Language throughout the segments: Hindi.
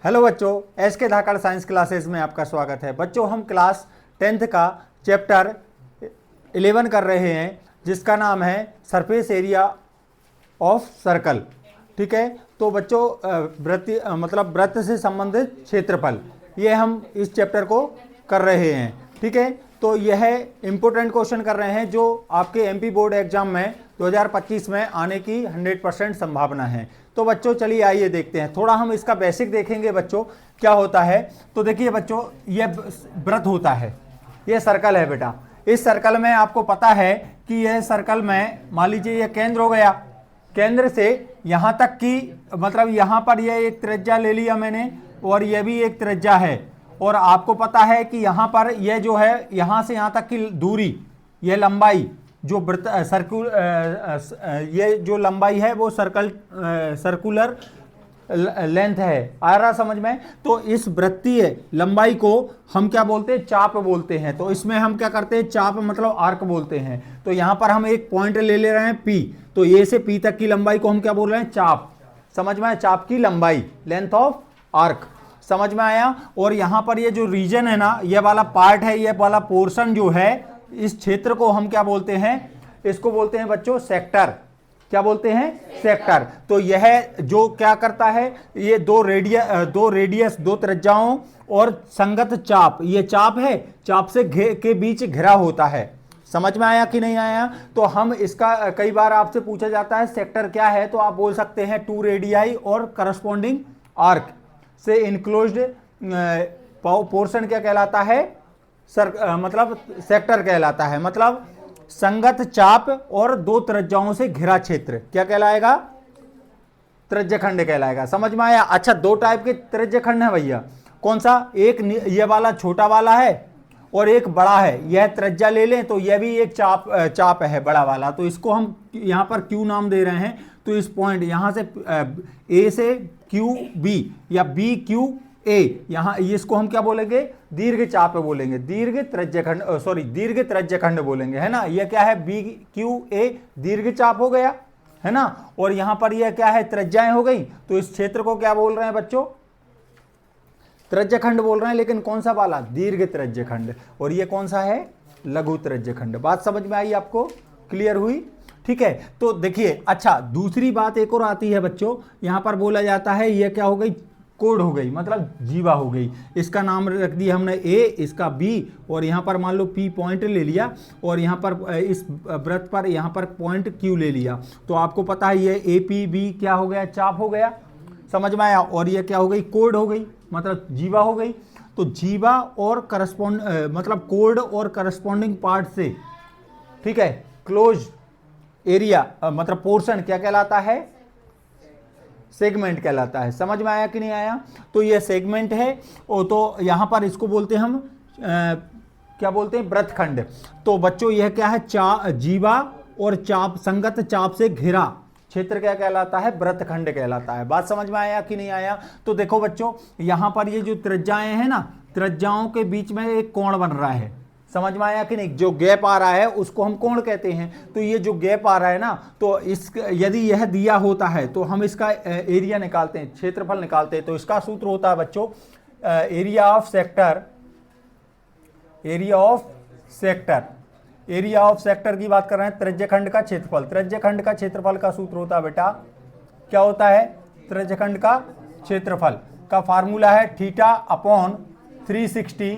हेलो बच्चों, एस के धाकड़ साइंस क्लासेस में आपका स्वागत है। बच्चों, हम क्लास 10th का चैप्टर 11 कर रहे हैं जिसका नाम है सरफेस एरिया ऑफ सर्कल। ठीक है, तो बच्चों वृत्त से संबंधित क्षेत्रफल, ये हम इस चैप्टर को कर रहे हैं। ठीक है, तो यह इंपॉर्टेंट क्वेश्चन कर रहे हैं जो आपके एमपी बोर्ड एग्जाम में 2025 में आने की 100% संभावना है। तो बच्चों चलिए आइए देखते हैं, थोड़ा हम इसका बेसिक देखेंगे बच्चों क्या होता है। तो देखिए बच्चों, ये वृत्त होता है, ये सर्कल है बेटा। इस सर्कल में आपको पता है कि यह सर्कल में मान लीजिए ये केंद्र हो गया, केंद्र से यहाँ तक की यहाँ पर यह एक त्रिज्या ले लिया मैंने और यह भी एक त्रिज्या है। और आपको पता है कि यहाँ पर यह जो है यहाँ से यहाँ तक की दूरी, यह लंबाई जो ये जो लंबाई है वो सर्कुलर लेंथ है। आ रहा समझ में? तो इस वृत्तीय लंबाई को हम क्या बोलते हैं? चाप बोलते हैं। तो इसमें हम क्या करते हैं? चाप मतलब आर्क बोलते हैं। तो यहाँ पर हम एक पॉइंट ले रहे हैं P, तो ए से P तक की लंबाई को हम क्या बोल रहे हैं? चाप। समझ में आया? चाप की लंबाई, लेंथ ऑफ आर्क। समझ में आया? और यहाँ पर ये जो रीजन है ना, ये वाला पार्ट है, ये वाला पोर्शन जो है, इस क्षेत्र को हम क्या बोलते हैं? इसको बोलते हैं बच्चों सेक्टर। क्या बोलते हैं? सेक्टर। तो यह जो क्या करता है, ये दो रेडियस दो त्रिज्याओं और संगत चाप, ये चाप है, चाप से के बीच घिरा होता है। समझ में आया कि नहीं आया? तो हम इसका कई बार आपसे पूछा जाता है सेक्टर क्या है, तो आप बोल सकते हैं 2 रेडियाई और करस्पॉन्डिंग आर्क से इनक्लोज्ड पोर्शन क्या कहलाता है? सेक्टर कहलाता है। मतलब संगत चाप और दो त्रिज्याओं से घिरा क्षेत्र क्या कहलाएगा? त्रिज्यखंड कहलाएगा। समझ में आया? अच्छा, दो टाइप के त्रिज्यखंड है भैया। कौन सा? एक ये वाला छोटा वाला है और एक बड़ा है। यह त्रिज्या ले लें तो यह भी एक चाप है, बड़ा वाला। तो इसको हम यहाँ पर क्यू नाम दे रहे हैं। तो इस पॉइंट यहाँ से ए से क्यू बी या बी क्यू ए, यहाँ इसको हम क्या बोलेंगे? दीर्घ चाप बोलेंगे, दीर्घ त्रिज्यखंड बोलेंगे, है ना। यह क्या है? बी क्यू ए दीर्घ चाप हो गया, है ना। और यहां पर यह क्या है? त्रिज्याएं हो गई। तो इस क्षेत्र को क्या बोल रहे हैं बच्चों? त्रिज्यखंड बोल रहे हैं। लेकिन कौन सा वाला? दीर्घ त्रिज्यखंड। और ये कौन सा है? लघु त्रिज्यखंड। बात समझ में आई आपको? क्लियर हुई? ठीक है, तो देखिए, अच्छा दूसरी बात एक और आती है बच्चों, यहां पर बोला जाता है यह क्या हो गई? कोड हो गई, मतलब जीवा हो गई। इसका नाम रख दिया हमने ए, इसका बी, और यहाँ पर मान लो पी पॉइंट ले लिया और यहाँ पर इस वृत्त पर यहाँ पर पॉइंट क्यू ले लिया। तो आपको पता है ये ए पी बी क्या हो गया? चाप हो गया। समझ में आया? और ये क्या हो गई? कोड हो गई, मतलब जीवा हो गई। तो जीवा और कोड और करस्पॉन्डिंग पार्ट से, ठीक है, क्लोज एरिया मतलब पोर्शन क्या कहलाता है? सेगमेंट कहलाता है। समझ में आया कि नहीं आया? तो ये सेगमेंट है। तो यहां पर इसको बोलते हैं हम क्या बोलते हैं? वृत्तखंड। तो बच्चों यह क्या है? जीवा और चाप, संगत चाप से घिरा क्षेत्र क्या कहलाता है? वृत्तखंड कहलाता है। बात समझ में आया कि नहीं आया? तो देखो बच्चों, यहां पर ये जो त्रिज्याएं हैं ना, त्रिज्याओं के बीच में एक कोण बन रहा है। समझ में आया कि नहीं? जो गैप आ रहा है उसको हम कोण कहते हैं। तो ये जो गैप आ रहा है ना, तो यदि यह दिया होता है तो हम इसका एरिया निकालते हैं, क्षेत्रफल निकालते हैं। तो इसका सूत्र होता है बच्चों area of sector. Area of sector की बात कर रहे हैं, त्रिज्यखंड का क्षेत्रफल। त्रिज्यखंड का क्षेत्रफल का सूत्र होता है बेटा, क्या होता है? त्रिज्यखंड का क्षेत्रफल का फार्मूला है theta upon 360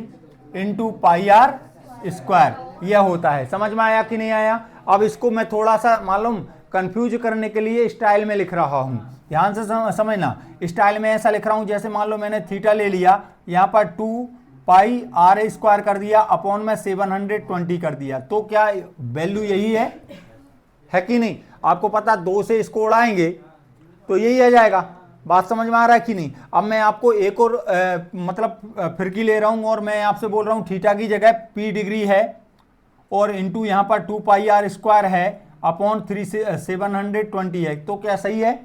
into pi r square, यह होता है। समझ में आया कि नहीं आया? अब इसको मैं थोड़ा सा मालूम कंफ्यूज करने के लिए स्टाइल में लिख रहा हूं। ध्यान से समझना, स्टाइल में ऐसा लिख रहा हूं जैसे मान लो मैंने थीटा ले लिया, यहां पर 2 पाई आर स्क्वायर कर दिया, अपॉन में 720 कर दिया। तो क्या वैल्यू यही है कि नहीं? आपको पता 2 से इसको उड़ाएंगे तो यही आ जाएगा। बात समझ में आ रहा है कि नहीं? अब मैं आपको एक और फिरकी ले रहा हूं और मैं आपसे बोल रहा हूं थीटा की जगह p डिग्री है और इंटू यहां पर 2 पाई आर स्क्वायर है अपॉन 720 है। तो क्या सही है?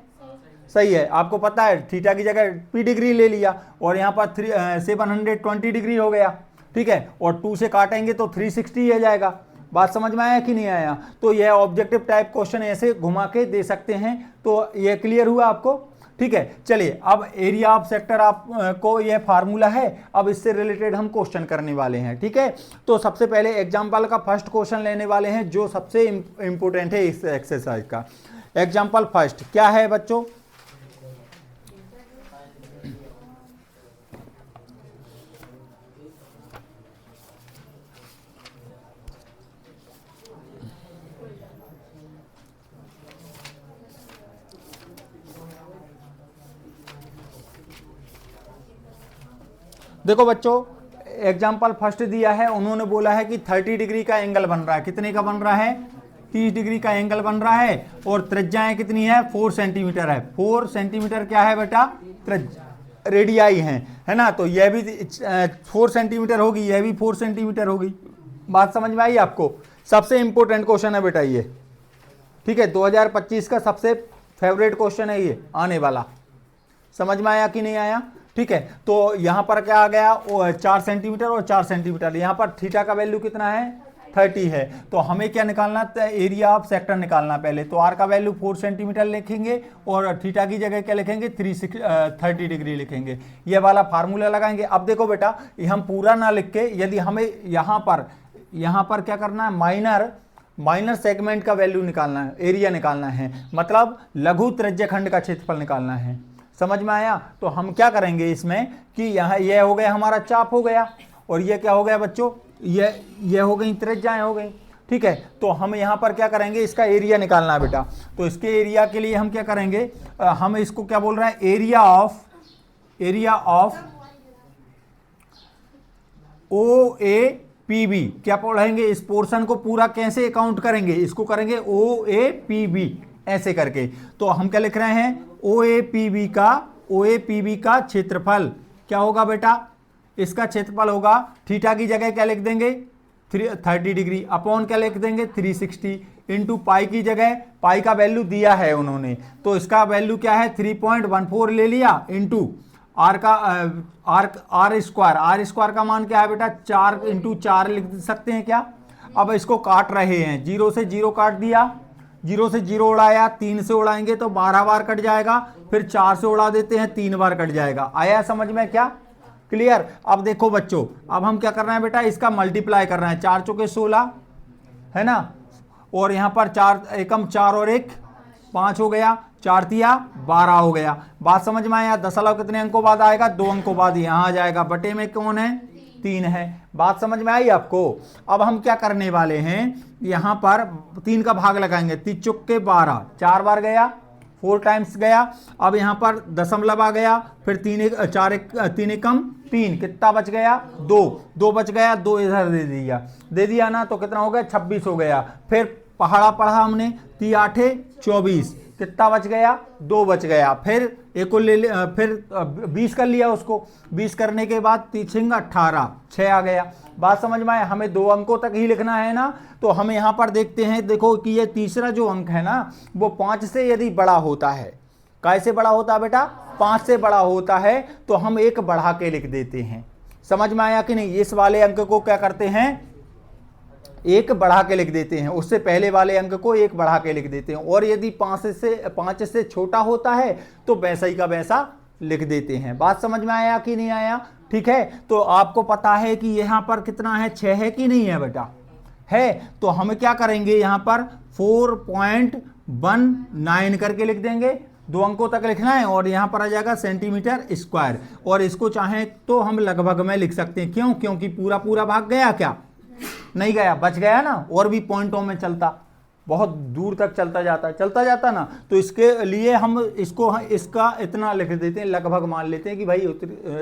सही है। आपको पता है थीटा की जगह p डिग्री ले लिया और यहां पर 720 डिग्री हो गया। ठीक है, और 2 से काटेंगे तो 360 आ जाएगा। बात समझ में आया कि नहीं आया? तो यह ऑब्जेक्टिव टाइप क्वेश्चन ऐसे घुमा के दे सकते हैं। तो यह क्लियर हुआ आपको? ठीक है, चलिए अब एरिया ऑफ सेक्टर आप को यह फार्मूला है, अब इससे रिलेटेड हम क्वेश्चन करने वाले हैं। ठीक है, तो सबसे पहले एग्जांपल का फर्स्ट क्वेश्चन लेने वाले हैं जो सबसे इंपॉर्टेंट है इस एक्सरसाइज का। एग्जांपल फर्स्ट क्या है बच्चों, देखो बच्चों एग्जाम्पल फर्स्ट दिया है, उन्होंने बोला है कि 30 डिग्री का एंगल बन रहा है। कितने का बन रहा है? 30 डिग्री का एंगल बन रहा है और त्रिज्याएं कितनी है? 4 सेंटीमीटर है। 4 सेंटीमीटर क्या है बेटा? रेडियाई है ना। तो यह भी 4 सेंटीमीटर होगी, यह भी 4 सेंटीमीटर होगी। बात समझ में आई आपको? सबसे इंपॉर्टेंट क्वेश्चन है बेटा ये। ठीक है, 2025 का सबसे फेवरेट क्वेश्चन है ये आने वाला। समझ में आया कि नहीं आया? ठीक है, तो यहां पर क्या आ गया? 4 सेंटीमीटर और 4 सेंटीमीटर। यहां पर थीटा का वैल्यू कितना है? 30 है। तो हमें क्या निकालना? एरिया ऑफ सेक्टर निकालना पहले। तो आर का वैल्यू 4 सेंटीमीटर लिखेंगे और थीटा की जगह क्या लिखेंगे? 30 डिग्री लिखेंगे। ये वाला फार्मूला लगाएंगे। अब देखो बेटा, हम पूरा ना लिख के, यदि हमें यहां पर क्या करना है? माइनर सेगमेंट का वैल्यू निकालना है, एरिया निकालना है, मतलब लघु त्रिज्यखंड का क्षेत्रफल निकालना है। समझ में आया? तो हम क्या करेंगे इसमें कि यहाँ यह हो गया हमारा चाप हो गया और ये क्या हो गया बच्चों? ये हो गई त्रिज्याएं हो गई। ठीक है, तो हम यहाँ पर क्या करेंगे? इसका एरिया निकालना है बेटा। तो इसके एरिया के लिए हम क्या करेंगे? हम इसको क्या बोल रहे हैं? Area of OAPB। क्या पढ़ेंगे? इस पोर्शन को पूरा कैसे अकाउंट करेंगे? इसको करेंगे OAPB ऐसे करके। तो हम क्या लिख रहे हैं? OAPB का क्षेत्रफल क्या होगा बेटा? इसका क्षेत्रफल होगा, थीटा की जगह क्या लिख देंगे? 30 डिग्री अपॉन क्या लिख देंगे? 360 इंटू पाई की जगह, पाई का वैल्यू दिया है उन्होंने, तो इसका वैल्यू क्या है? 3.14 ले लिया इंटू आर स्क्वायर का मान क्या है बेटा? 4 इंटू 4 लिख सकते हैं क्या? अब इसको काट रहे हैं, 0 से 0 काट दिया, 0 से 0 उड़ाया, 3 से उड़ाएंगे तो 12 बार कट जाएगा, फिर 4 से उड़ा देते हैं 3 बार कट जाएगा। आया समझ में? क्या क्लियर? अब देखो बच्चों, अब हम क्या कर रहे हैं बेटा? इसका मल्टीप्लाई कर रहे हैं। 4 चौके 16 है ना, और यहां पर 4 एकम 4 और 1 5 हो गया, 4 तिया 12 हो गया। बात समझ में आया? दशमलव कितने अंकों बाद आएगा? 2 अंकों बाद यहां आ जाएगा। बटे में कौन है? 3 है। बात समझ में आई आपको? अब हम क्या करने वाले हैं? यहां पर 3 का भाग लगाएंगे। 3 चौके 12, 4 बार गया, 4 टाइम्स गया। अब यहां पर दशमलव आ गया, फिर 3 एकम 3, कितना बच गया? 2 बच गया, 2 इधर दे दिया ना, तो कितना हो गया? 26 हो गया। फिर पढ़ा हमने, 3 8 24, कितना बच गया? 2 बच गया। फिर एक को ले फिर 20 कर लिया उसको, 20 करने के बाद 3 18, 6 आ गया। बात समझ में आए? हमें 2 अंकों तक ही लिखना है ना, तो हम यहां पर देखते हैं, देखो कि ये तीसरा जो अंक है ना, वो 5 से यदि बड़ा होता है, कैसे बड़ा होता है बेटा? 5 से बड़ा होता है, तो हम 1 बढ़ा के लिख देते हैं। समझ में आया कि नहीं? इस वाले अंक को क्या करते हैं? 1 बढ़ा के लिख देते हैं, उससे पहले वाले अंक को 1 बढ़ा के लिख देते हैं। और यदि 5 से छोटा होता है तो वैसा ही का वैसा लिख देते हैं। बात समझ में आया कि नहीं आया? ठीक है, तो आपको पता है कि यहां पर कितना है? 6 है कि नहीं है बेटा? है। तो हम क्या करेंगे? यहां पर 4.19 करके लिख देंगे, 2 अंकों तक लिखना है, और यहां पर आ जाएगा सेंटीमीटर स्क्वायर। और इसको चाहें तो हम लगभग में लिख सकते हैं। क्यों? क्योंकि पूरा भाग गया क्या? नहीं गया, बच गया ना। और भी पॉइंटों में चलता, बहुत दूर तक चलता जाता ना, तो इसके लिए हम इसका इतना लिख देते हैं, लगभग मान लेते हैं कि भाई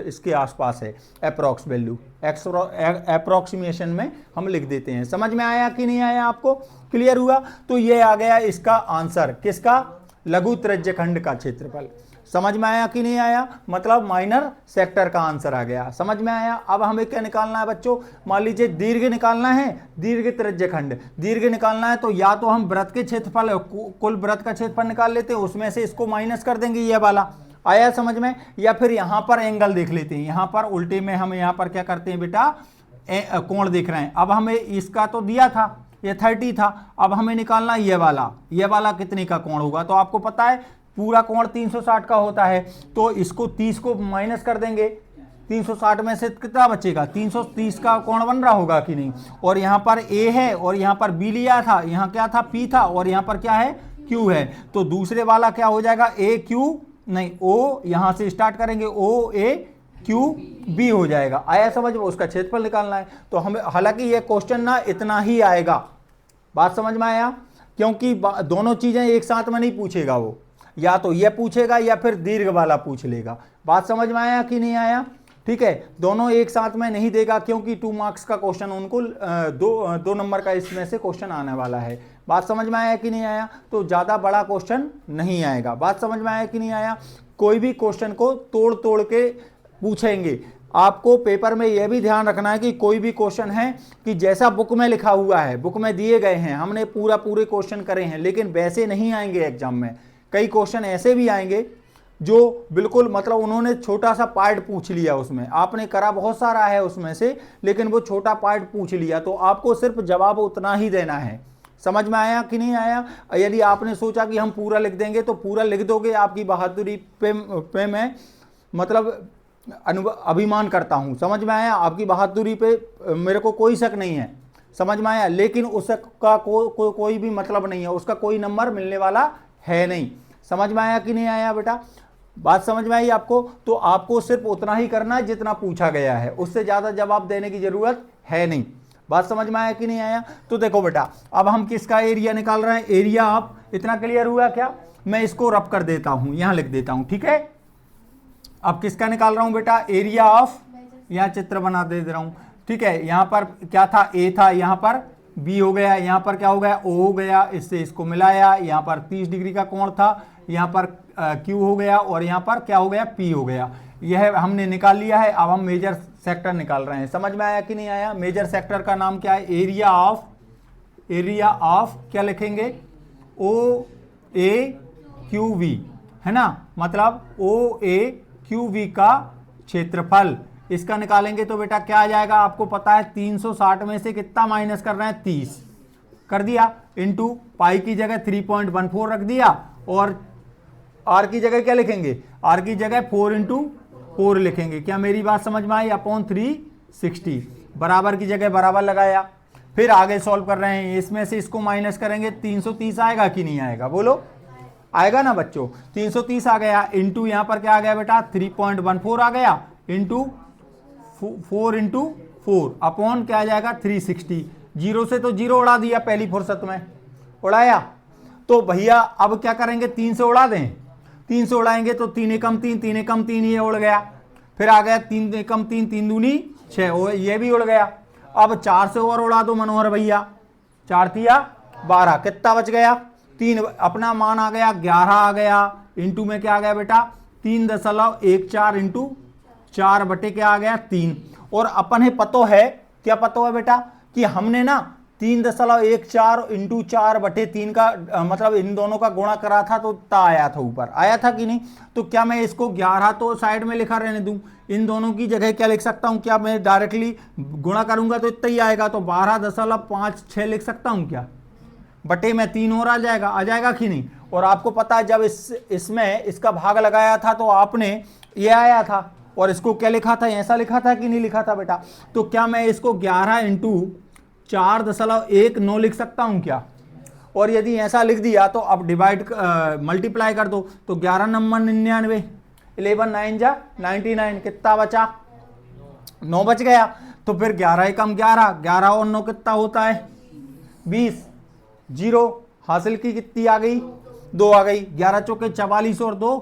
इसके आसपास है, अप्रॉक्स वैल्यू, अप्रॉक्सीमेशन में हम लिख देते हैं। समझ में आया कि नहीं आया? आपको क्लियर हुआ? तो ये आ गया इसका आंसर, किसका? लघु त्रिज्यखंड का क्षेत्रफल। समझ में आया कि नहीं आया? मतलब माइनर सेक्टर का आंसर आ गया। समझ में आया? अब हमें क्या निकालना है बच्चों? मान लीजिए दीर्घ निकालना है, दीर्घ त्रिज्यखंड दीर्घ निकालना है, तो या तो हम वृत्त के क्षेत्रफल, कुल वृत्त का क्षेत्रफल निकाल लेते हैं, उसमें से इसको माइनस कर देंगे, ये वाला। आया समझ में? या फिर यहां पर एंगल देख लेते हैं, यहां पर उल्टे में हम यहां पर क्या करते हैं बेटा? कोण देख रहे हैं। अब हमें इसका तो दिया था, ये 30 था, अब हमें निकालना ये वाला कितने का कोण होगा? तो आपको पता है पूरा कोण 360 का होता है, तो इसको 30 को माइनस कर देंगे, 360 में से कितना बचेगा, 330 का कोण बन रहा होगा कि नहीं। और यहाँ पर ए है और यहाँ पर बी लिया था, यहाँ क्या था, पी था, और यहाँ पर क्या है, क्यू है। तो दूसरे वाला क्या हो जाएगा, ए क्यू नहीं, ओ यहाँ से स्टार्ट करेंगे, ओ ए क्यू बी हो जाएगा। आया समझ में, उसका क्षेत्रफल निकालना है। तो हमें, हालांकि ये क्वेश्चन ना इतना ही आएगा, बात समझ में आया, क्योंकि दोनों चीजें एक साथ में नहीं पूछेगा वो, या तो ये पूछेगा या फिर दीर्घ वाला पूछ लेगा। बात समझ में आया कि नहीं आया, ठीक है। दोनों एक साथ में नहीं देगा, क्योंकि 2 मार्क्स का क्वेश्चन उनको दो नंबर का इसमें से क्वेश्चन आने वाला है। बात समझ में आया कि नहीं आया, तो ज्यादा बड़ा क्वेश्चन नहीं आएगा। बात समझ में आया कि नहीं आया, कोई भी क्वेश्चन को तोड़ तोड़ के पूछेंगे। आपको पेपर में यह भी ध्यान रखना है कि कोई भी क्वेश्चन है कि जैसा बुक में लिखा हुआ है, बुक में दिए गए हैं, हमने पूरे क्वेश्चन करे हैं, लेकिन वैसे नहीं आएंगे एग्जाम में। कई क्वेश्चन ऐसे भी आएंगे जो बिल्कुल मतलब उन्होंने छोटा सा पार्ट पूछ लिया, उसमें आपने करा बहुत सारा है उसमें से, लेकिन वो छोटा पार्ट पूछ लिया, तो आपको सिर्फ जवाब उतना ही देना है। समझ में आया कि नहीं आया। यदि आपने सोचा कि हम पूरा लिख देंगे तो पूरा लिख दोगे, आपकी बहादुरी पे मैं मतलब अभिमान करता हूं। समझ में आया, आपकी बहादुरी पे मेरे को कोई शक नहीं है, समझ में आया, लेकिन उसका कोई भी मतलब नहीं है, उसका कोई नंबर मिलने वाला है नहीं। समझ में आया कि नहीं आया बेटा, बात समझ में आई आपको। तो आपको सिर्फ उतना ही करना है जितना पूछा गया है, उससे ज्यादा जवाब देने की जरूरत है नहीं। बात समझ में आया कि नहीं आया। तो देखो बेटा, अब हम किसका एरिया निकाल रहे हैं, एरिया ऑफ, इतना क्लियर हुआ क्या। मैं इसको रब कर देता हूं, यहां लिख देता हूं, ठीक है। अब किसका निकाल रहा हूं बेटा, एरिया ऑफ, यहां चित्र बना दे रहा हूं, ठीक है। यहां पर क्या था, ए था, यहां पर बी हो गया, यहां पर क्या हो गया, ओ हो गया, इससे इसको मिलाया, यहां पर 30 डिग्री का कोण था, यहां पर क्यू हो गया, और यहां पर क्या हो गया, पी हो गया। यह हमने निकाल लिया है। अब हम मेजर सेक्टर निकाल रहे हैं। समझ में आया कि नहीं आया। मेजर सेक्टर का नाम क्या है, एरिया ऑफ क्या लिखेंगे, ओ ए क्यू वी, है ना, मतलब ओ ए क्यू वी का क्षेत्रफल। इसका निकालेंगे तो बेटा क्या आ जाएगा, आपको पता है 360 में से कितना माइनस कर रहे हैं, 30 कर दिया, इंटू पाई की जगह 3.14 रख दिया, और आर की जगह क्या लिखेंगे, आर की जगह 4 इंटू 4 लिखेंगे। क्या मेरी बात समझ में आई, अपॉन 360, बराबर की जगह बराबर लगाया। फिर आगे सॉल्व कर रहे हैं, इसमें से इसको माइनस करेंगे, 330 आएगा कि नहीं आएगा, बोलो, आएगा ना बच्चों। 330 आ गया, इंटू यहां पर क्या आ गया बेटा, 3.14 आ गया, इंटू 4 इंटू 4 अपॉन क्या आ जाएगा, 360। जीरो से तो जीरो उड़ा दिया पहली फुर्सत में, उड़ाया। तो भैया अब क्या करेंगे, 3 से उड़ा दें, 3 से उड़ाएंगे तो 3 एकम 3, 3 एकम 3, ये उड़ गया। फिर आ गया 3 एकम 3, 3 दूनी 6, ये भी उड़ गया। अब 4 से और उड़ा दो मनोहर भैया, 4 तिया 12, कितना बच गया, 3, अपना मान आ गया 11 आ गया, इंटू में क्या आ गया बेटा, 3.14 इंटू 4 बटे क्या आ गया, 3। और अपन है पतो है, क्या पतो है बेटा, कि हमने ना 3.14 इंटू 4 बटे 3 का मतलब इन दोनों का गुणा करा था, तो ता आया था, ऊपर आया था कि नहीं। तो क्या मैं इसको 11 तो साइड में लिखा रहने दूं, इन दोनों की जगह क्या लिख सकता हूं, क्या मैं डायरेक्टली गुणा करूंगा तो इतना ही आएगा, तो 12.56 लिख सकता हूं क्या, बटे में 3 और आ जाएगा कि नहीं। और आपको पता है जब इसमें इसका भाग लगाया था तो आपने ये आया था, और इसको क्या लिखा था, ऐसा लिखा था कि नहीं लिखा था बेटा। तो क्या मैं इसको 11 इंटू 4.19 लिख सकता हूं क्या, और यदि ऐसा लिख दिया तो अब डिवाइड मल्टीप्लाई कर दो, तो 11 नंबर 99, 11 9 जा 99, कितना बचा, 9 बच गया। तो फिर 11 एकम 11, 11 और 9 कितना होता है, 20, जीरो हासिल की, कितनी आ गई, 2 आ गई। 11 चौके 44 और 2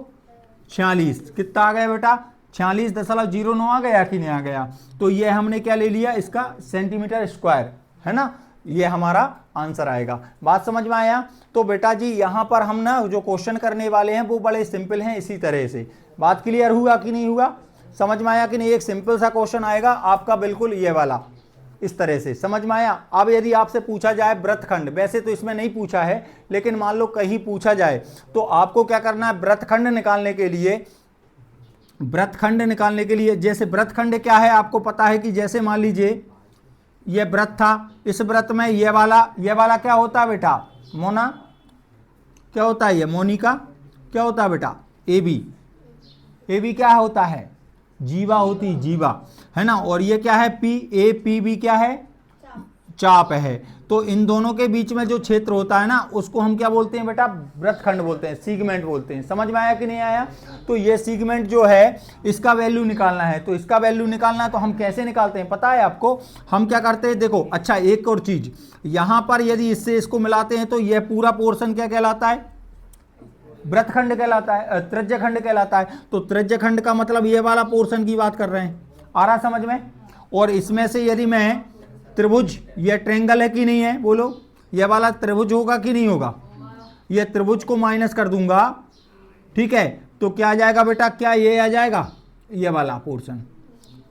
46, कितना आ गया बेटा, 46.09 आ गया कि नहीं आ गया। तो ये हमने क्या ले लिया, इसका सेंटीमीटर स्क्वायर, है ना, ये हमारा आंसर आएगा। बात समझ में आया। तो बेटा जी यहां पर हम ना जो क्वेश्चन करने वाले हैं वो बड़े सिंपल हैं, इसी तरह से। बात क्लियर हुआ कि नहीं हुआ, समझ में आया कि नहीं। एक सिंपल सा क्वेश्चन आएगा आपका, बिल्कुल ये वाला, इस तरह से, समझ में आया। अब यदि आपसे पूछा जाए वृत्तखंड, वैसे तो इसमें नहीं पूछा है, लेकिन मान लो कहीं पूछा जाए, तो आपको क्या करना है, वृत्तखंड निकालने के लिए, जैसे वृत्तखंड क्या है आपको पता है कि जैसे मान लीजिए ये वृत्त था, इस वृत्त में ये वाला क्या होता है बेटा, मोना, क्या होता है ये, मोनिका, क्या होता है बेटा, ए बी। ए बी क्या होता है, जीवा होती, जीवा है ना। और ये क्या है, पी ए पी बी क्या है, चाप है। तो इन दोनों के बीच में जो क्षेत्र होता है ना, उसको हम क्या बोलते हैं बेटा, वृत्तखंड बोलते हैं, सीगमेंट बोलते हैं। समझ में आया कि नहीं आया। तो ये सीगमेंट जो है, इसका वैल्यू निकालना है। तो इसका वैल्यू निकालना है तो हम कैसे निकालते हैं पता है आपको, हम क्या करते हैं, देखो अच्छा एक और चीज, यहां पर यदि इससे इसको मिलाते हैं तो यह पूरा पोर्शन क्या कहलाता है, वृत्तखंड कहलाता है, त्रिज्यखंड कहलाता है। तो त्रिज्यखंड का मतलब ये वाला पोर्शन की बात कर रहे हैं, आ रहा समझ में। और इसमें से यदि मैं त्रिभुज, ये ट्रेंगल है कि नहीं है, बोलो ये वाला त्रिभुज होगा कि नहीं होगा, ये त्रिभुज को माइनस कर दूंगा, ठीक है। तो क्या आ जाएगा बेटा, क्या ये आ जाएगा, ये वाला पोर्शन,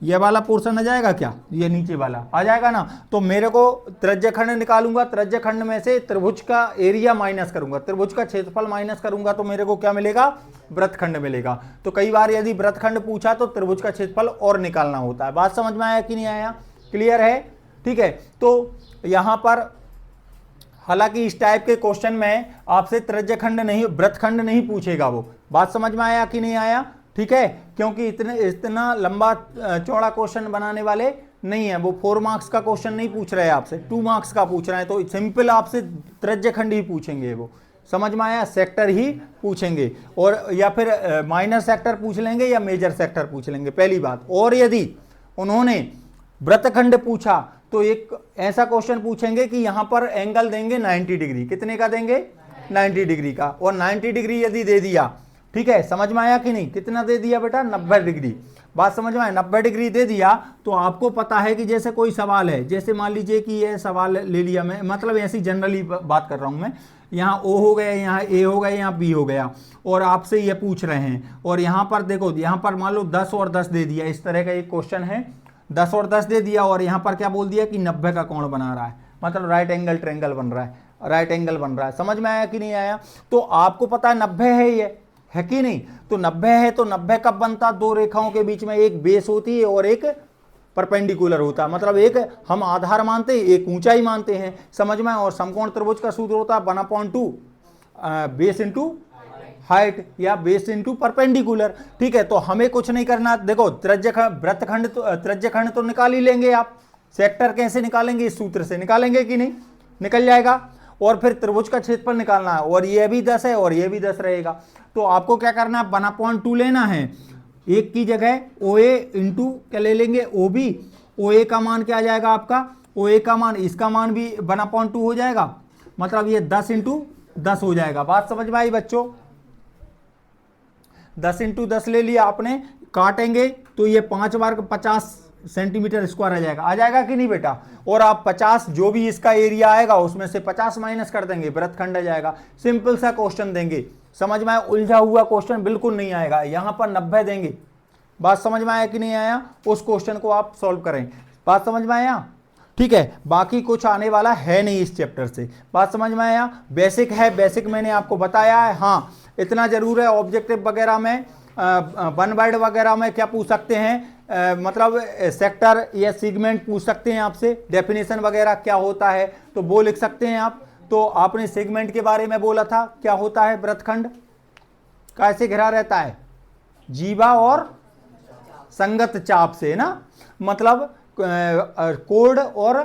ये वाला पोर्शन आ जाएगा क्या, ये नीचे वाला आ जाएगा ना। तो मेरे को त्रिज्यखंड निकालूंगा, त्रिज्यखंड में से त्रिभुज का एरिया माइनस करूंगा, त्रिभुज का क्षेत्रफल माइनस करूंगा, तो मेरे को क्या मिलेगा, वृत्तखंड मिलेगा। तो कई बार यदि वृत्तखंड पूछा तो त्रिभुज का क्षेत्रफल और निकालना होता है। बात समझ में आया कि नहीं आया, क्लियर है, ठीक है। तो यहां पर हालांकि इस टाइप के क्वेश्चन में आपसे त्रिज्यखंड नहीं, वृत्तखंड नहीं पूछेगा वो। बात समझ में आया कि नहीं आया, ठीक है। क्योंकि इतना लंबा चौड़ा क्वेश्चन बनाने वाले नहीं है वो, 4 मार्क्स का क्वेश्चन नहीं पूछ रहे हैं आपसे, 2 मार्क्स का पूछ रहे हैं। तो सिंपल आपसे त्रिज्यखंड ही पूछेंगे वो, समझ में आया, सेक्टर ही पूछेंगे, और या फिर माइनर सेक्टर पूछ लेंगे या मेजर सेक्टर पूछ लेंगे, पहली बात। और यदि उन्होंने वृत्तखंड पूछा तो एक ऐसा क्वेश्चन पूछेंगे कि यहां पर एंगल देंगे 90 डिग्री, कितने का देंगे, 90 डिग्री का। और 90 डिग्री यदि दे दिया, ठीक है, समझ में आया कि नहीं, कितना दे दिया बेटा, 90 डिग्री। बात समझ में आया, 90 डिग्री दे दिया तो आपको पता है कि जैसे कोई सवाल है, जैसे मान लीजिए कि ये सवाल ले लिया मैं, मतलब ऐसी जनरली बात कर रहा हूं मैं, यहाँ ओ हो गया, यहाँ ए हो गया, यहाँ बी हो गया, और आपसे ये पूछ रहे हैं, और यहाँ पर देखो, यहाँ पर मान लो 10 और 10 दे दिया, इस तरह का एक क्वेश्चन है, 10 और 10 दे दिया, और यहाँ पर क्या बोल दिया कि 90 का कोण बना रहा है, मतलब राइट एंगल ट्रायंगल बन रहा है, राइट एंगल बन रहा है। समझ में आया कि नहीं आया। तो आपको पता है 90 है, ये है कि नहीं। तो 90 है, तो 90 कब बनता, दो रेखाओं के बीच में एक बेस होती है और एक परपेंडिकुलर होता है, मतलब एक हम आधार मानते हैं, एक ऊंचाई मानते हैं, समझ में। और समकोण त्रिभुज का सूत्र होता है 1/2 बेस इंटू हाइट या बेस इंटू परपेंडिकुलर, ठीक है। तो हमें कुछ नहीं करना, देखो वृत्तखंड तो त्रिज्यखंड तो निकाल ही लेंगे आप, सेक्टर कैसे निकालेंगे, इस सूत्र से निकालेंगे कि नहीं, निकल जाएगा। और फिर त्रिभुज का क्षेत्रफल निकालना है, और ये भी 10 है और ये भी 10 रहेगा। तो आपको क्या करना है, 1/2 लेना है, एक की जगह ओ ए इंटू क्या ले लेंगे, ओ बी। ओ ए का मान क्या आ जाएगा आपका, ओ ए का मान, इसका मान भी 1/2 हो जाएगा, मतलब ये 10 इंटू 10 हो जाएगा। बात समझ में आई बच्चों, 10 इंटू 10 ले लिया आपने, काटेंगे तो ये 5 बार 50 सेंटीमीटर स्क्वायर आ जाएगा कि नहीं बेटा। और आप 50 जो भी इसका एरिया आएगा उसमें से 50 माइनस कर देंगे, वृत्तखंड आ जाएगा। सिंपल सा क्वेश्चन देंगे, समझ में आया, उलझा हुआ क्वेश्चन बिल्कुल नहीं आएगा। यहां पर 90 देंगे, बात समझ में आया कि नहीं आया, उस क्वेश्चन को आप सॉल्व करें। बात समझ में आया, ठीक है। बाकी कुछ आने वाला है नहीं इस चैप्टर से, बात समझ में आया। बेसिक है, बेसिक मैंने आपको बताया है। हाँ इतना जरूर है, ऑब्जेक्टिव वगैरह में, वन वर्ड वगैरह में क्या पूछ सकते हैं, मतलब सेक्टर या सेगमेंट पूछ सकते हैं आपसे, डेफिनेशन वगैरह क्या होता है तो वो लिख सकते हैं आप। तो आपने सेगमेंट के बारे में बोला था, क्या होता है, वृत्तखंड कैसे घिरा रहता है, जीवा और संगत चाप से ना, मतलब कोड और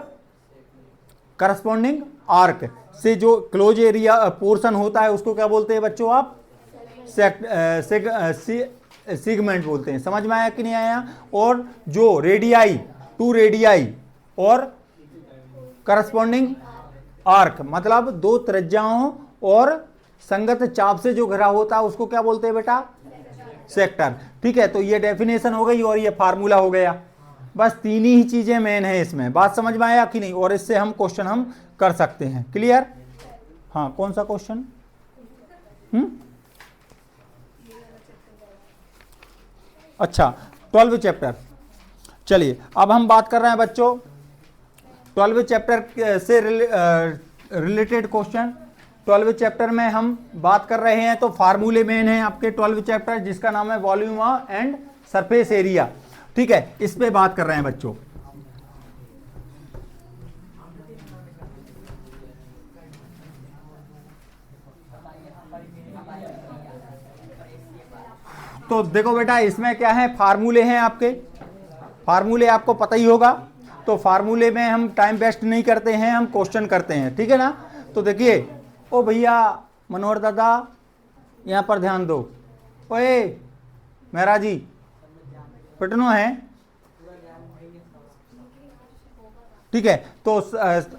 करस्पॉन्डिंग आर्क से जो क्लोज एरिया पोर्शन होता है उसको क्या बोलते हैं बच्चों आप, सेगमेंट बोलते हैं। समझ में आया कि नहीं आया। और जो रेडियाई, 2 रेडियाई और करस्पॉन्डिंग आर्क, मतलब 2 त्रिज्याओं और संगत चाप से जो घिरा होता है उसको क्या बोलते हैं बेटा, सेक्टर, ठीक है। तो ये डेफिनेशन हो गई और ये फार्मूला हो गया, बस 3 ही चीजें मेन है इसमें। बात समझ में आया कि नहीं, और इससे हम क्वेश्चन हम कर सकते हैं, क्लियर। हाँ कौन सा क्वेश्चन, अच्छा 12 चैप्टर। चलिए अब हम बात कर रहे हैं बच्चों 12 चैप्टर से रिलेटेड क्वेश्चन। 12 चैप्टर में हम बात कर रहे हैं, तो फार्मूले मेन है आपके 12 चैप्टर, जिसका नाम है वॉल्यूम एंड सरफेस एरिया, ठीक है, इस पे बात कर रहे हैं बच्चों। तो देखो बेटा इसमें क्या है, फार्मूले हैं आपके, फार्मूले आपको पता ही होगा। तो फार्मूले में हम टाइम वेस्ट नहीं करते हैं, हम क्वेश्चन करते हैं, ठीक है ना। तो देखिए, ओ भैया मनोहर दादा यहाँ पर ध्यान दो, ओए मेहरा जी पिटनो है, ठीक है। तो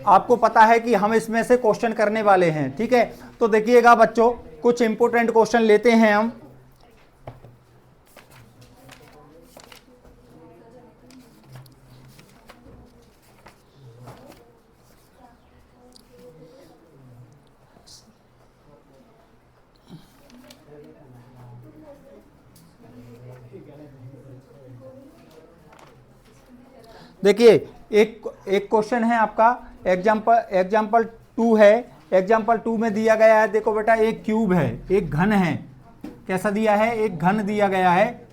आपको पता है कि हम इसमें से क्वेश्चन करने वाले हैं, ठीक है। तो देखिएगा बच्चों, कुछ इंपोर्टेंट क्वेश्चन लेते हैं हम। देखिए एक क्वेश्चन है आपका, एग्जाम्पल 2 है। एग्जाम्पल 2 में दिया गया है, देखो बेटा एक क्यूब है, एक घन है, कैसा दिया है, एक घन दिया गया है,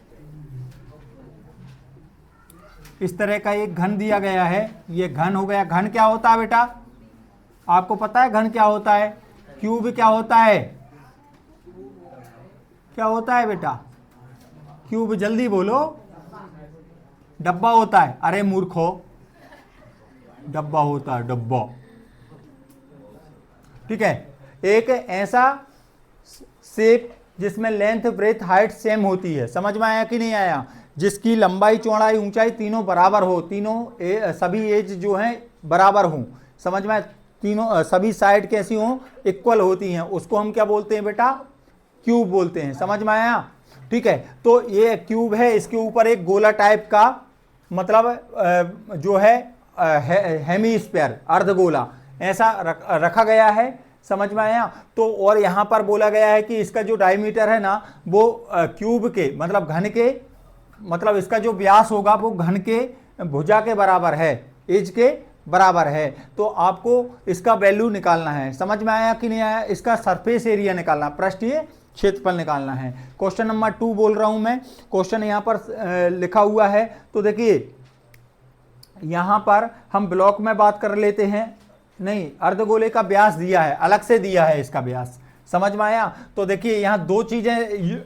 इस तरह का एक घन दिया गया है, ये घन हो गया। घन क्या होता है बेटा, आपको पता है घन क्या होता है? क्यूब क्या होता है, क्या होता है बेटा? क्यूब जल्दी बोलो। डब्बा होता है, अरे मूर्खो, डब्बा होता है, डब्बा, ठीक है। एक ऐसा शेप जिसमें लेंथ ब्रेथ हाइट सेम होती है, समझ में आया कि नहीं आया? जिसकी लंबाई चौड़ाई ऊंचाई तीनों बराबर हो, तीनों सभी एज जो हैं बराबर हों, समझ में? तीनों सभी साइड कैसी हों, इक्वल होती हैं, उसको हम क्या बोलते हैं बेटा? क्यूब बोलते हैं, समझ में आया? ठीक है। तो ये क्यूब है, इसके ऊपर एक गोला टाइप का, मतलब जो है हेमीस्फीयर, अर्धगोला ऐसा रखा गया है, समझ में आया? तो और यहाँ पर बोला गया है कि इसका जो डायमीटर है ना, वो क्यूब के मतलब घन के, मतलब इसका जो व्यास होगा वो घन के भुजा के बराबर है, एज के बराबर है। तो आपको इसका वैल्यू निकालना है, समझ में आया कि नहीं आया? इसका सरफेस एरिया निकालना, पृष्ठीय क्षेत्रफल निकालना है। क्वेश्चन नंबर 2 बोल रहा हूं मैं, क्वेश्चन यहां पर लिखा हुआ है। तो देखिए यहां पर हम ब्लॉक में बात कर लेते हैं, नहीं, अर्धगोले का व्यास दिया है, अलग से दिया है इसका व्यास, समझ में आया? तो देखिए यहां दो चीजें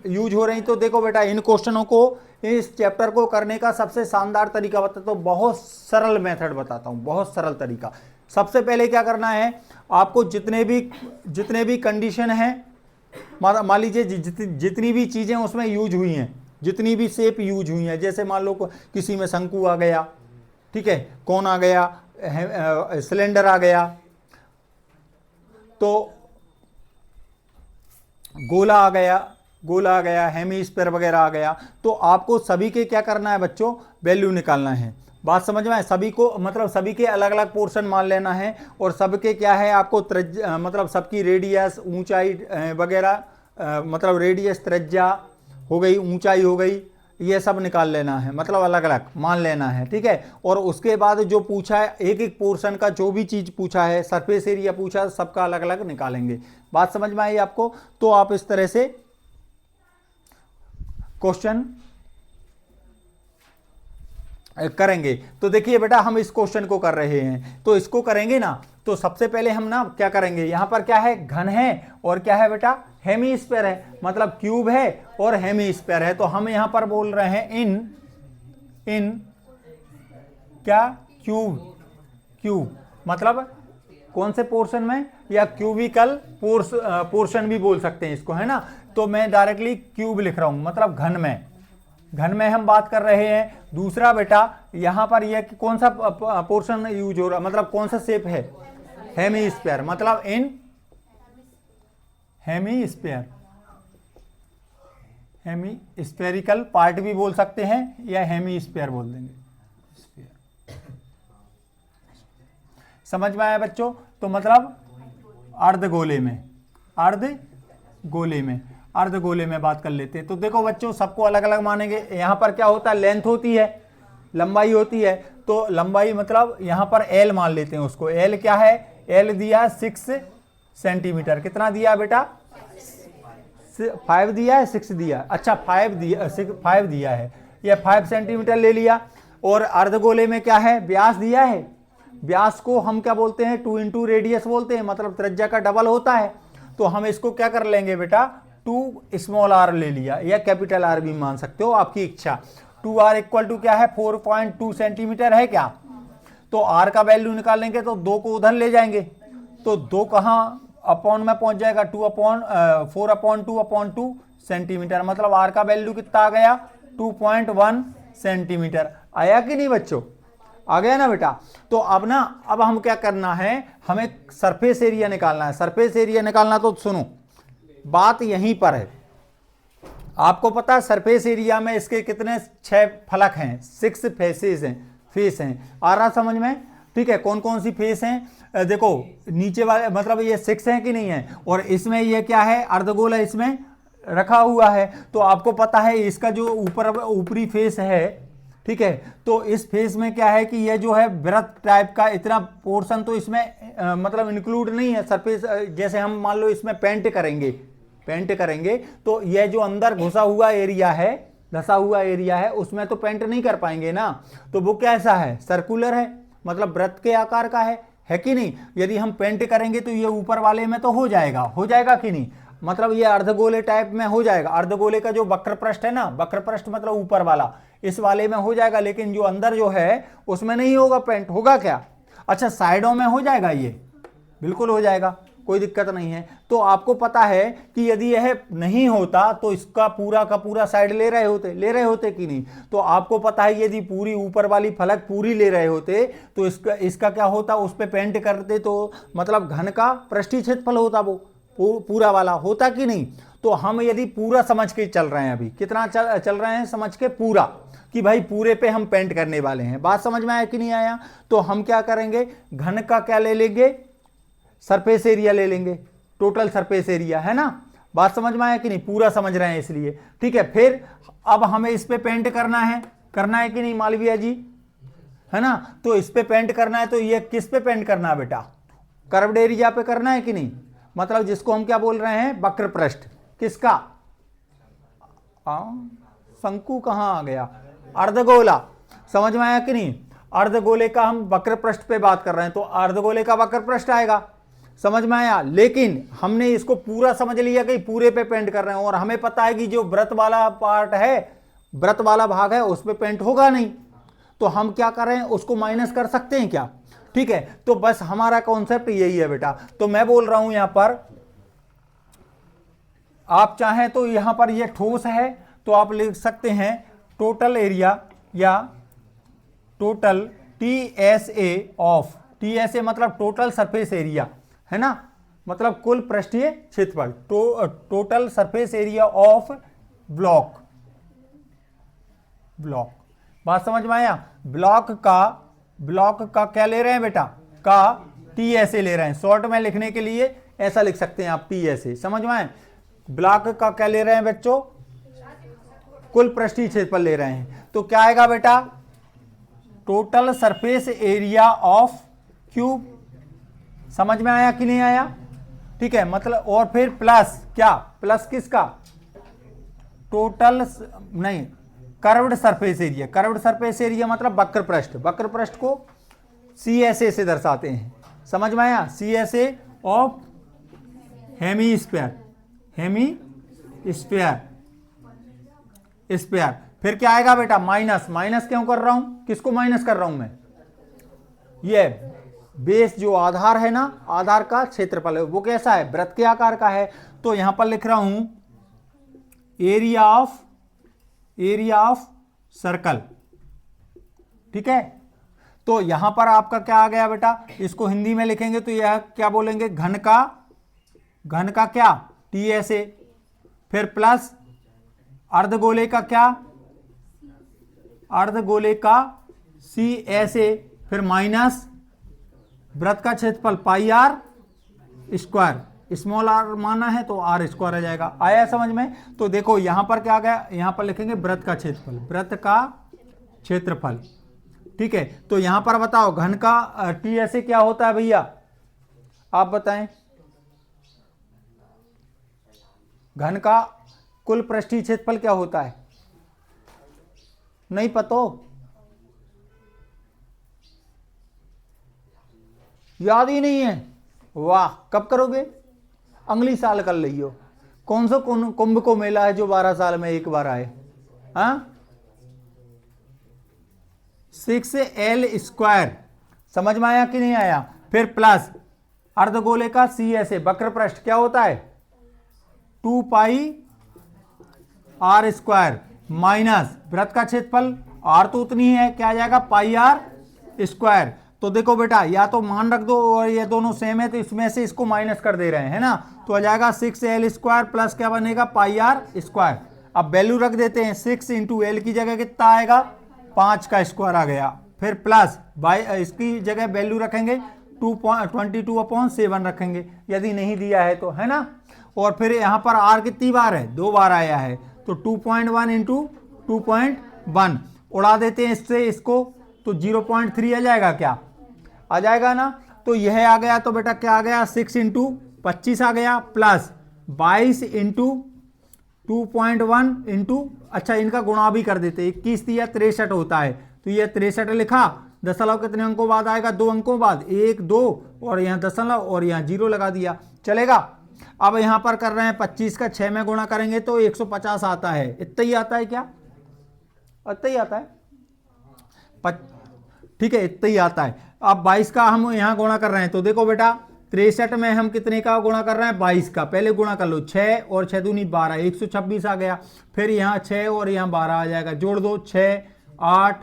यूज हो रही। तो देखो बेटा, इन क्वेश्चनों को, इस चैप्टर को करने का सबसे शानदार तरीका बताता हूं, बहुत सरल मेथड बताता हूं, बहुत सरल तरीका। सबसे पहले क्या करना है आपको, जितने भी कंडीशन है, मान लीजिए जितनी भी चीजें उसमें यूज हुई हैं, जितनी भी शेप यूज हुई हैं, जैसे मान लो किसी में शंकु आ गया, ठीक है, कौन आ गया, सिलेंडर आ गया, तो गोला आ गया, हेमीस्फीयर वगैरह आ गया। तो आपको सभी के क्या करना है बच्चों, वैल्यू निकालना है। बात समझ में आए? सभी को मतलब सभी के अलग अलग पोर्शन मान लेना है, और सबके क्या है आपको मतलब सबकी रेडियस, ऊंचाई वगैरह, मतलब रेडियस, त्रिज्या हो गई, ऊंचाई हो गई, ये सब निकाल लेना है, मतलब अलग अलग मान लेना है, ठीक है। और उसके बाद जो पूछा है, एक एक पोर्शन का जो भी चीज़ पूछा है, सरफेस एरिया पूछा है, सबका अलग अलग निकालेंगे। बात समझ में आई आपको? तो आप इस तरह से क्वेश्चन करेंगे। तो देखिए बेटा, हम इस क्वेश्चन को कर रहे हैं, तो इसको करेंगे ना, तो सबसे पहले हम ना क्या करेंगे, यहां पर क्या है, घन है, और क्या है बेटा, हेमीस्फीयर है, मतलब क्यूब है और हेमीस्फीयर है। तो हम यहां पर बोल रहे हैं इन क्या, क्यूब मतलब कौन से पोर्शन में, या क्यूबिकल पोर्शन भी बोल सकते हैं इसको, है ना। तो मैं डायरेक्टली क्यूब लिख रहा हूं, मतलब घन में हम बात कर रहे हैं। दूसरा बेटा, यहां पर यह कौन सा पोर्शन यूज हो रहा, मतलब कौन सा शेप है, हेमीस्फीयर, मतलब इन हेमीस्फेरिकल पार्ट भी बोल सकते हैं, या हेमीस्फीयर बोल देंगे, समझ में आया बच्चों? तो मतलब अर्धगोले में बात कर लेते हैं। तो देखो बच्चों, सबको अलग अलग मानेंगे। यहां पर क्या होता है, लेंथ होती है, लंबाई होती है। तो लंबाई मतलब यहां पर एल मान लेते हैं उसको। एल क्या है, एल दिया 6 सेंटीमीटर। कितना दिया बेटा, 5 दिया है, 6 दिया, अच्छा 5 दिया है, यह 5 सेंटीमीटर ले लिया। और अर्धगोले में क्या है, व्यास दिया है, व्यास को हम क्या बोलते हैं, 2 इंटू रेडियस बोलते हैं, मतलब त्रिज्या का डबल होता है। तो हम इसको क्या कर लेंगे बेटा, टू स्मॉल आर ले लिया या कैपिटल आर भी मान सकते हो, आपकी इच्छा। 2r इक्वल टू क्या है, 4.2 सेंटीमीटर है क्या। तो r का वैल्यू निकालेंगे तो 2 को उधर ले जाएंगे, तो 2 कहाँ अपॉन में पहुंच जाएगा, 4/2/2 सेंटीमीटर, मतलब r का वैल्यू कितना आ गया, 2.1 सेंटीमीटर। आया कि नहीं बच्चों, आ गया ना बेटा। तो अब हम क्या करना है, हमें सरफेस एरिया निकालना है। सरफेस एरिया निकालना, तो सुनो बात यहीं पर है। आपको पता है सरफेस एरिया में इसके कितने 6 फलक हैं, 6 फेस हैं। आ रहा समझ में, ठीक है। कौन कौन सी फेस हैं, देखो नीचे वाले मतलब ये 6 हैं कि नहीं है, और इसमें ये क्या है, अर्धगोल है, इसमें रखा हुआ है। तो आपको पता है इसका जो ऊपरी फेस है, ठीक है, तो इस फेस में क्या है कि ये जो है वृत्त टाइप का इतना पोर्शन तो इसमें मतलब इंक्लूड नहीं है। सरफेस जैसे हम मान लो इसमें पेंट करेंगे तो यह जो अंदर घुसा हुआ एरिया है, धसा हुआ एरिया है, उसमें तो पेंट नहीं कर पाएंगे ना। तो वो कैसा है, सर्कुलर है, मतलब वृत्त के आकार का है कि नहीं। यदि हम पेंट करेंगे तो ये ऊपर वाले में तो हो जाएगा कि नहीं, मतलब ये अर्धगोले टाइप में हो जाएगा। अर्धगोले का जो वक्र पृष्ठ है ना, वक्र पृष्ठ मतलब ऊपर वाला, इस वाले में हो जाएगा, लेकिन जो अंदर जो है उसमें नहीं होगा पेंट, होगा क्या। अच्छा साइडों में हो जाएगा, ये बिल्कुल हो जाएगा, कोई दिक्कत नहीं है। तो आपको पता है कि यदि यह नहीं होता तो इसका पूरा का पूरा साइड ले रहे होते कि नहीं। तो आपको पता है यदि पूरी ऊपर वाली फलक पूरी ले रहे होते तो इसका क्या होता, उस पर पेंट करते तो मतलब घन का पृष्ठीय क्षेत्रफल होता, वो पूरा वाला होता कि नहीं। तो हम यदि पूरा समझ के चल रहे हैं, अभी कितना चल रहे हैं समझ के पूरा, कि भाई पूरे पे हम पेंट करने वाले हैं। बात समझ में आया कि नहीं आया। तो हम क्या करेंगे, घन का क्या ले लेंगे, सरफेस एरिया ले लेंगे, टोटल सरफेस एरिया, है ना। बात समझ में आया कि नहीं, पूरा समझ रहे हैं इसलिए, ठीक है। फिर अब हमें इस पे पेंट करना है कि नहीं मालविया जी, है ना। तो इस पे पेंट करना है, तो ये किस पे पेंट करना है बेटा, कर्व्ड एरिया पे करना है कि नहीं, मतलब जिसको हम क्या बोल रहे हैं, वक्र पृष्ठ। किसका, शंकु कहां आ गया, अर्धगोला। समझ में आया कि नहीं, अर्धगोले का हम वक्र पृष्ठ पे बात कर रहे हैं, तो अर्धगोले का वक्र पृष्ठ आएगा, समझ में आया। लेकिन हमने इसको पूरा समझ लिया कि पूरे पे पेंट कर रहे हैं, और हमें पता है कि जो वृत्त वाला पार्ट है, वृत्त वाला भाग है, उस पे पेंट होगा नहीं। तो हम क्या कर रहे हैं, उसको माइनस कर सकते हैं क्या, ठीक है। तो बस हमारा कॉन्सेप्ट यही है बेटा। तो मैं बोल रहा हूं यहां पर, आप चाहें तो यहां पर ये ठोस है तो आप लिख सकते हैं टोटल एरिया या टोटल TSA ऑफ, TSA मतलब टोटल सरफेस एरिया, है ना, मतलब कुल पृष्ठीय क्षेत्रफल, total surface area of block. बात समझ में आया। ब्लॉक का क्या ले रहे हैं बेटा, का TSA ले रहे हैं। शॉर्ट में लिखने के लिए ऐसा लिख सकते हैं आप, TSA, समझ में आए। ब्लॉक का क्या ले रहे हैं बच्चों, कुल पृष्ठीय क्षेत्रफल ले रहे हैं। तो क्या आएगा बेटा, total surface area of cube. समझ में आया कि नहीं आया, ठीक है। मतलब और फिर प्लस क्या, प्लस किसका, टोटल नहीं, curved surface area. Curved surface area मतलब वक्र पृष्ठ को CSA से दर्शाते हैं, समझ में आया। CSA of sphere. फिर क्या आएगा बेटा, माइनस क्यों कर रहा हूं, किसको माइनस कर रहा हूं मैं, ये बेस जो आधार है ना, आधार का क्षेत्रफल है, वो कैसा है, वृत्त के आकार का है। तो यहां पर लिख रहा हूं एरिया ऑफ सर्कल, ठीक है। तो यहां पर आपका क्या आ गया बेटा, इसको हिंदी में लिखेंगे तो यह क्या बोलेंगे, घन का क्या, TSA, फिर प्लस अर्धगोले का क्या, अर्धगोले का CSA, फिर माइनस वृत्त का क्षेत्रफल πr², स्मॉल r माना है तो r² आ जाएगा। आया समझ में। तो देखो यहां पर क्या आ गया, यहां पर लिखेंगे वृत्त का क्षेत्रफल, ठीक है। तो यहां पर बताओ घन का TSA क्या होता है भैया, आप बताएं। घन का कुल पृष्ठीय क्षेत्रफल क्या होता है, नहीं पता, याद ही नहीं है, वाह, कब करोगे, अगली साल कर लियो। कौन सा कुंभ को मेला है जो 12 साल में एक बार आए? हाँ, 6L²। समझ में आया कि नहीं आया? फिर प्लस अर्धगोले का CSA वक्र पृष्ठ क्या होता है? 2πr² माइनस वृत्त का क्षेत्रफल r तो उतनी है, क्या आ जाएगा? πr²। तो देखो बेटा, या तो मान रख दो और ये दोनों सेम है तो इसमें से इसको माइनस कर दे रहे हैं, है ना? तो आ जाएगा 6L² प्लस क्या बनेगा? πr²। अब वैल्यू रख देते हैं, 6 इंटू एल की जगह कितना आएगा? 5 का स्क्वायर आ गया। फिर प्लस बाई इसकी जगह वैल्यू रखेंगे 22/7 रखेंगे, यदि नहीं दिया है तो, है ना? और फिर यहाँ पर r कितनी बार है? 2 बार आया है, तो 2.1 इंटू 2.1 उड़ा देते हैं इससे इसको, तो 0.3 आ जाएगा, क्या आ जाएगा ना? तो यह आ गया, तो बेटा क्या आ गया? 6 इंटू 25 आ गया, प्लस 22 इंटू 2.1 इंटू, अच्छा इनका गुणा भी कर देते, 21 दिया 63 होता है, तो ये 63 लिखा। दशमलव कितने अंकों बाद आएगा? 2 अंकों बाद, 1 2 और यहाँ दशमलव और यहाँ 0 लगा दिया, चलेगा। अब यहाँ पर कर रहे हैं 25 का 6 में गुणा करेंगे तो 150 आता है, इतना ही आता है, क्या इतना ही आता है? ठीक है, इतना ही आता है। अब 22 का हम यहाँ गुणा कर रहे हैं, तो देखो बेटा 63 में हम कितने का गुणा कर रहे हैं? 22 का। पहले गुणा कर लो, 6 और 6 दूनी 12, 126 आ गया। फिर यहाँ 6 और यहाँ 12 आ जाएगा, जोड़ दो, 6 8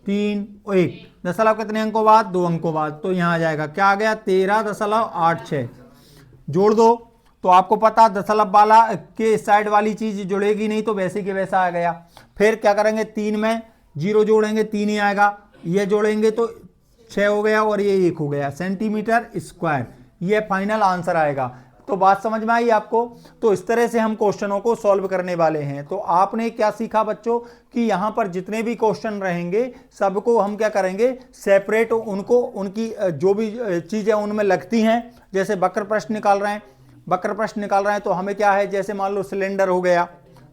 3 1, दशमलव कितने अंकों बाद? 2 अंकों बाद, तो यहाँ आ जाएगा, क्या आ गया? 13.86। जोड़ दो, तो आपको पता दशमलव वाला के साइड वाली चीज जुड़ेगी नहीं, तो वैसे के वैसा आ गया। फिर क्या करेंगे? 3 में 0 जोड़ेंगे, 3 ही आएगा, ये जोड़ेंगे तो 6 हो गया और ये 1 हो गया, सेंटीमीटर²। ये फाइनल आंसर आएगा। तो बात समझ में आई आपको? तो इस तरह से हम क्वेश्चनों को सॉल्व करने वाले हैं। तो आपने क्या सीखा बच्चों कि यहाँ पर जितने भी क्वेश्चन रहेंगे सबको हम क्या करेंगे? सेपरेट उनको, उनकी जो भी चीजें उनमें लगती हैं, जैसे वक्र प्रश्न निकाल रहे हैं, वक्र प्रश्न निकाल रहे हैं तो हमें क्या है, जैसे मान लो सिलेंडर हो गया,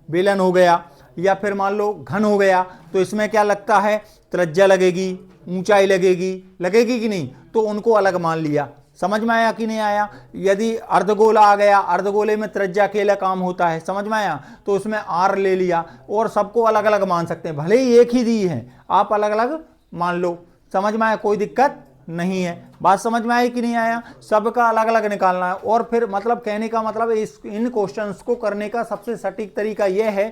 बेलन हो गया, या फिर मान लो घन हो गया, तो इसमें क्या लगता है? त्रिज्या लगेगी, ऊंचाई लगेगी, लगेगी कि नहीं? तो उनको अलग मान लिया। समझ में आया कि नहीं आया? यदि अर्धगोला आ गया, अर्धगोले में त्रिज्या अकेला काम होता है, समझ में आया? तो उसमें r ले लिया, और सबको अलग अलग मान सकते हैं, भले ही एक ही दी है, आप अलग अलग मान लो। समझ में आया? कोई दिक्कत नहीं है। बात समझ में आई कि नहीं आया? सबका अलग अलग निकालना है। और फिर मतलब कहने का मतलब इन क्वेश्चंस को करने का सबसे सटीक तरीका यह है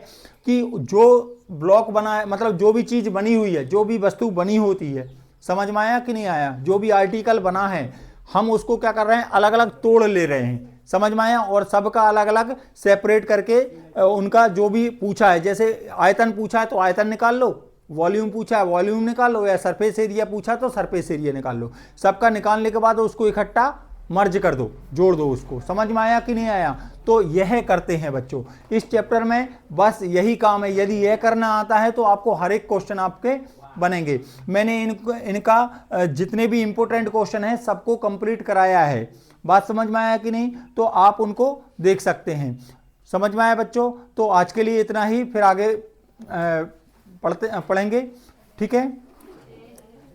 कि जो ब्लॉक बना है, मतलब जो भी चीज बनी हुई है, जो भी वस्तु बनी होती है, समझ में आया कि नहीं आया? जो भी आर्टिकल बना है, हम उसको क्या कर रहे हैं? अलग अलग तोड़ ले रहे हैं, समझ में आया? और सबका अलग अलग सेपरेट करके उनका जो भी पूछा है, जैसे आयतन पूछा है तो आयतन निकाल लो, वॉल्यूम पूछा है वॉल्यूम निकाल लो, या सरफेस एरिया पूछा तो सरफेस एरिया निकाल लो। सबका निकालने के बाद उसको इकट्ठा मर्ज कर दो, जोड़ दो उसको। समझ में आया कि नहीं आया? तो यह करते हैं बच्चों इस चैप्टर में, बस यही काम है। यदि यह करना आता है तो आपको हर एक क्वेश्चन आपके बनेंगे। मैंने इनका जितने भी इंपॉर्टेंट क्वेश्चन है सबको कंप्लीट कराया है। बात समझ में आया कि नहीं? तो आप उनको देख सकते हैं। समझ में आया बच्चों? तो आज के लिए इतना ही, फिर आगे पढ़ेंगे, ठीक है?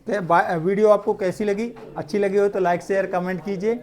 वीडियो आपको कैसी लगी? अच्छी लगी हो तो लाइक शेयर कमेंट कीजिए।